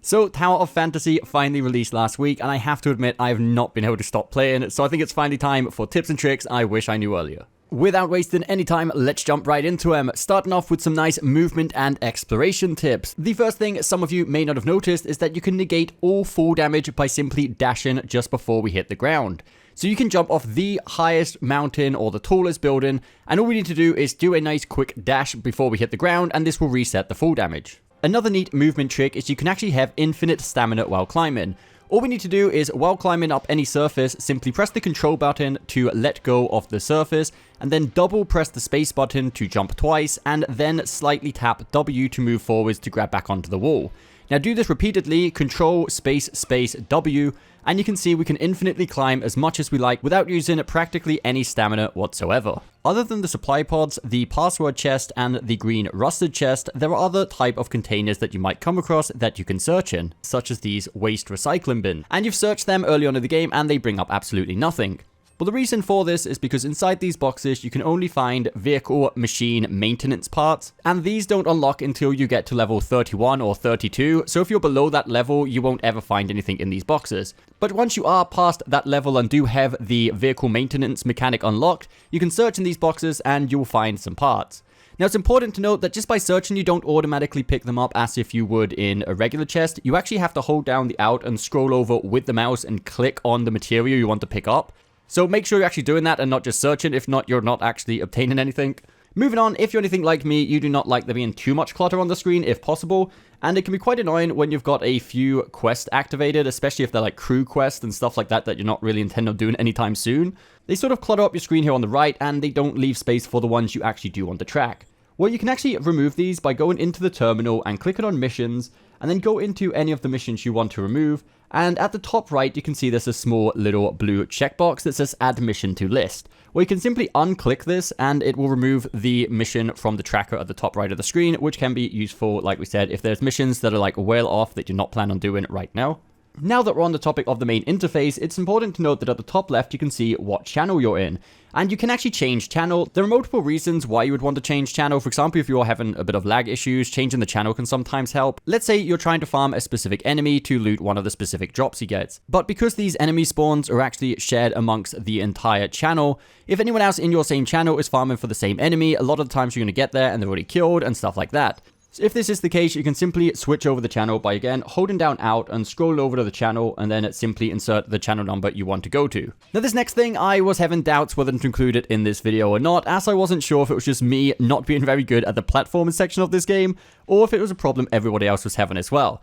So, Tower of Fantasy finally released last week, and I have to admit I have not been able to stop playing, so I think it's finally time for tips and tricks I wish I knew earlier. Without wasting any time, let's jump right into them, starting off with some nice movement and exploration tips. The first thing some of you may not have noticed is that you can negate all fall damage by simply dashing just before we hit the ground. So you can jump off the highest mountain or the tallest building, and all we need to do is do a nice quick dash before we hit the ground, and this will reset the fall damage. Another neat movement trick is you can actually have infinite stamina while climbing. All we need to do is, while climbing up any surface, simply press the control button to let go of the surface, and then double press the space button to jump twice, and then slightly tap W to move forwards to grab back onto the wall. Now do this repeatedly, control space space W, and you can see we can infinitely climb as much as we like without using practically any stamina whatsoever. Other than the supply pods, the password chest, and the green rusted chest, there are other type of containers that you might come across that you can search in, such as these waste recycling bins. And you've searched them early on in the game and they bring up absolutely nothing. Well, the reason for this is because inside these boxes you can only find vehicle machine maintenance parts, and these don't unlock until you get to level 31 or 32, so if you're below that level you won't ever find anything in these boxes. But once you are past that level and do have the vehicle maintenance mechanic unlocked, you can search in these boxes and you'll find some parts. Now it's important to note that just by searching you don't automatically pick them up as if you would in a regular chest. You actually have to hold down the Alt and scroll over with the mouse and click on the material you want to pick up. So make sure you're actually doing that and not just searching, if not you're not actually obtaining anything. Moving on, if you're anything like me, you do not like there being too much clutter on the screen if possible, and it can be quite annoying when you've got a few quests activated, especially if they're like crew quests and stuff like that that you're not really intending on doing anytime soon. They sort of clutter up your screen here on the right, and they don't leave space for the ones you actually do want to track. Well, you can actually remove these by going into the terminal and clicking on missions, and then go into any of the missions you want to remove, and at the top right you can see there's a small little blue checkbox that says add mission to list. Well, you can simply unclick this and it will remove the mission from the tracker at the top right of the screen, which can be useful, like we said, if there's missions that are like well off that you're not planning on doing right now. Now that we're on the topic of the main interface, it's important to note that at the top left you can see what channel you're in. And you can actually change channel. There are multiple reasons why you would want to change channel. For example, if you're having a bit of lag issues, changing the channel can sometimes help. Let's say you're trying to farm a specific enemy to loot one of the specific drops he gets. But because these enemy spawns are actually shared amongst the entire channel, if anyone else in your same channel is farming for the same enemy, a lot of the times you're going to get there and they're already killed and stuff like that. So if this is the case, you can simply switch over the channel by, again, holding down Alt and scroll over to the channel, and then simply insert the channel number you want to go to. Now, this next thing, I was having doubts whether to include it in this video or not, as I wasn't sure if it was just me not being very good at the platforming section of this game, or if it was a problem everybody else was having as well.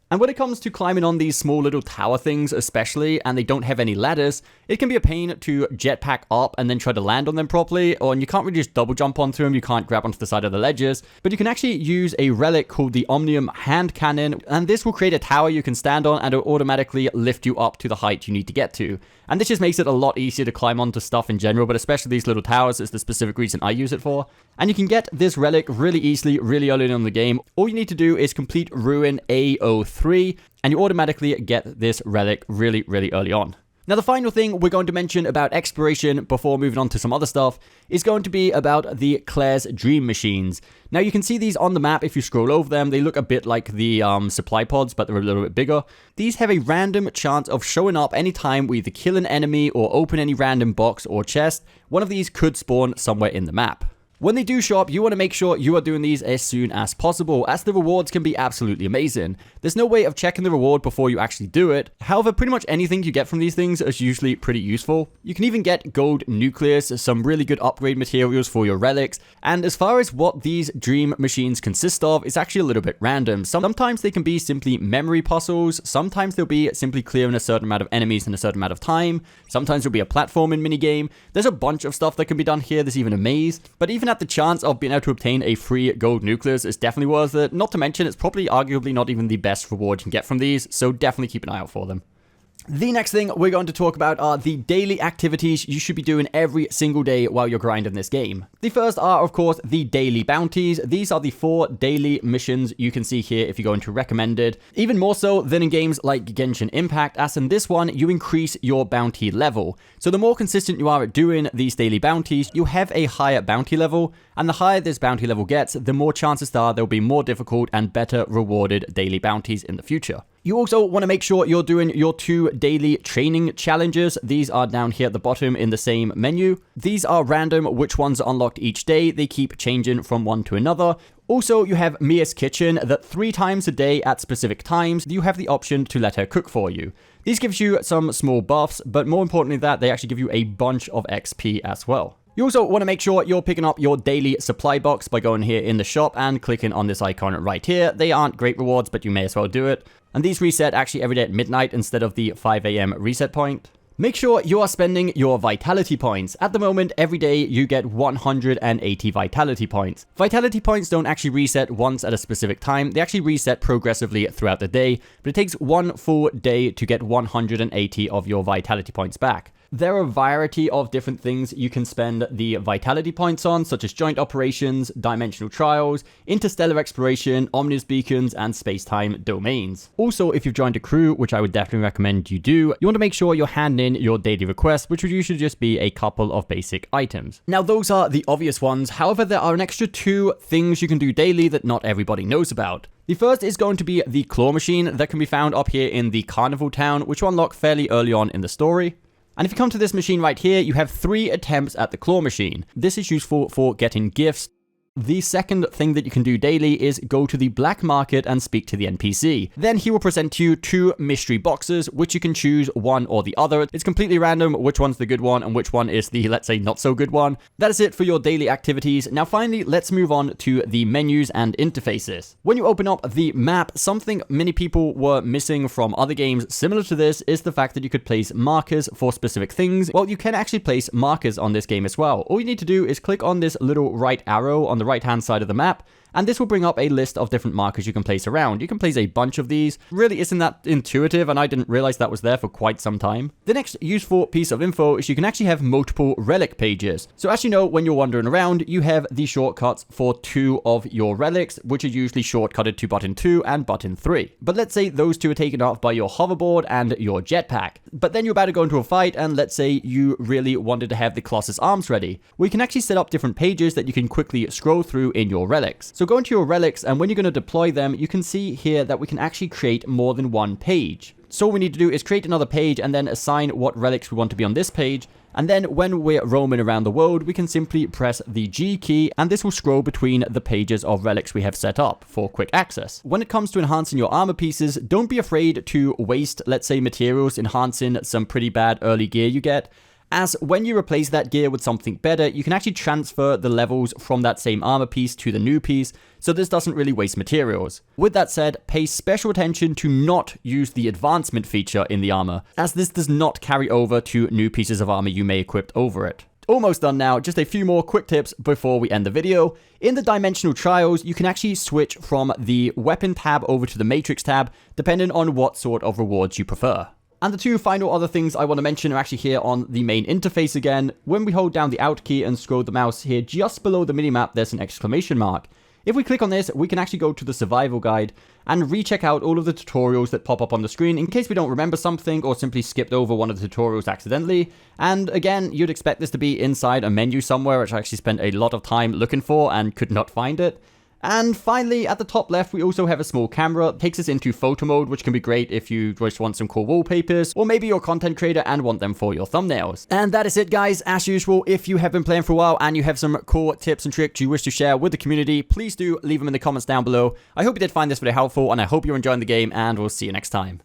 And when it comes to climbing on these small little tower things especially, and they don't have any ladders, it can be a pain to jetpack up and then try to land on them properly, or you can't really just double jump onto them, you can't grab onto the side of the ledges, but you can actually use a relic called the Omnium Hand Cannon, and this will create a tower you can stand on and it will automatically lift you up to the height you need to get to. And this just makes it a lot easier to climb onto stuff in general, but especially these little towers is the specific reason I use it for. And you can get this relic really easily, really early on in the game. All you need to do is complete Ruin A03, and you automatically get this relic really, really early on. Now, the final thing we're going to mention about exploration before moving on to some other stuff is going to be about the Claire's Dream Machines. Now, you can see these on the map if you scroll over them. They look a bit like the supply pods, but they're a little bit bigger. These have a random chance of showing up anytime we either kill an enemy or open any random box or chest. One of these could spawn somewhere in the map. When they do show up, you want to make sure you are doing these as soon as possible, as the rewards can be absolutely amazing. There's no way of checking the reward before you actually do it. However, pretty much anything you get from these things is usually pretty useful. You can even get gold nucleus, some really good upgrade materials for your relics, and as far as what these dream machines consist of, it's actually a little bit random. Sometimes they can be simply memory puzzles, sometimes they'll be simply clearing a certain amount of enemies in a certain amount of time, sometimes there'll be a platforming minigame. There's a bunch of stuff that can be done here, there's even a maze, but even at the chance of being able to obtain a free gold nucleus is definitely worth it. Not to mention, it's probably arguably not even the best reward you can get from these, so definitely keep an eye out for them. The next thing we're going to talk about are the daily activities you should be doing every single day while you're grinding this game. The first are, of course, the daily bounties. These are the 4 daily missions you can see here if you go into recommended. Even more so than in games like Genshin Impact, as in this one, you increase your bounty level. So the more consistent you are at doing these daily bounties, you have a higher bounty level, and the higher this bounty level gets, the more chances there are there'll be more difficult and better rewarded daily bounties in the future. You also want to make sure you're doing your 2 daily training challenges. These are down here at the bottom in the same menu. These are random, which ones are unlocked each day. They keep changing from one to another. Also, you have Mia's Kitchen that 3 times a day at specific times, you have the option to let her cook for you. These gives you some small buffs, but more importantly than that, they actually give you a bunch of XP as well. You also want to make sure you're picking up your daily supply box by going here in the shop and clicking on this icon right here. They aren't great rewards, but you may as well do it. And these reset actually every day at midnight instead of the 5 AM reset point. Make sure you are spending your vitality points. At the moment, every day you get 180 vitality points. Vitality points don't actually reset once at a specific time. They actually reset progressively throughout the day, but it takes 1 full day to get 180 of your vitality points back. There are a variety of different things you can spend the vitality points on, such as joint operations, dimensional trials, interstellar exploration, ominous beacons, and space-time domains. Also, if you've joined a crew, which I would definitely recommend you do, you want to make sure you're handing in your daily requests, which would usually just be a couple of basic items. Now, those are the obvious ones. However, there are an extra 2 things you can do daily that not everybody knows about. The first is going to be the claw machine that can be found up here in the Carnival Town, which you unlock fairly early on in the story. And if you come to this machine right here, you have 3 attempts at the claw machine. This is useful for getting gifts. The second thing that you can do daily is go to the black market and speak to the NPC. Then he will present you 2 mystery boxes, which you can choose one or the other. It's completely random which one's the good one and which one is the, let's say, not so good one. That is it for your daily activities. Now finally, let's move on to the menus and interfaces. When you open up the map, something many people were missing from other games similar to this is the fact that you could place markers for specific things. Well, you can actually place markers on this game as well. All you need to do is click on this little right arrow on the right hand side of the map, and this will bring up a list of different markers you can place around. You can place a bunch of these. Really isn't that intuitive, and I didn't realize that was there for quite some time. The next useful piece of info is you can actually have multiple relic pages. So as you know, when you're wandering around, you have the shortcuts for 2 of your relics, which are usually shortcutted to button 2 and button 3. But let's say those 2 are taken off by your hoverboard and your jetpack. But then you're about to go into a fight, and let's say you really wanted to have the Colossus arms ready. We can actually set up different pages that you can quickly scroll through in your relics. So go into your relics, and when you're going to deploy them, you can see here that we can actually create more than 1 page. So all we need to do is create another page and then assign what relics we want to be on this page. And then when we're roaming around the world, we can simply press the G key, and this will scroll between the pages of relics we have set up for quick access. When it comes to enhancing your armor pieces, don't be afraid to waste, let's say, materials enhancing some pretty bad early gear you get, as when you replace that gear with something better, you can actually transfer the levels from that same armor piece to the new piece, so this doesn't really waste materials. With that said, pay special attention to not use the advancement feature in the armor, as this does not carry over to new pieces of armor you may equip over it. Almost done now, just a few more quick tips before we end the video. In the dimensional trials, you can actually switch from the weapon tab over to the matrix tab, depending on what sort of rewards you prefer. And the 2 final other things I want to mention are actually here on the main interface again. When we hold down the Alt key and scroll the mouse here, just below the minimap, there's an exclamation mark. If we click on this, we can actually go to the survival guide and recheck out all of the tutorials that pop up on the screen in case we don't remember something or simply skipped over one of the tutorials accidentally. And again, you'd expect this to be inside a menu somewhere, which I actually spent a lot of time looking for and could not find it. And finally, at the top left, we also have a small camera. It takes us into photo mode, which can be great if you just want some cool wallpapers, or maybe you're a content creator and want them for your thumbnails. And that is it, guys. As usual, if you have been playing for a while and you have some cool tips and tricks you wish to share with the community, please do leave them in the comments down below. I hope you did find this video helpful, and I hope you're enjoying the game, and we'll see you next time.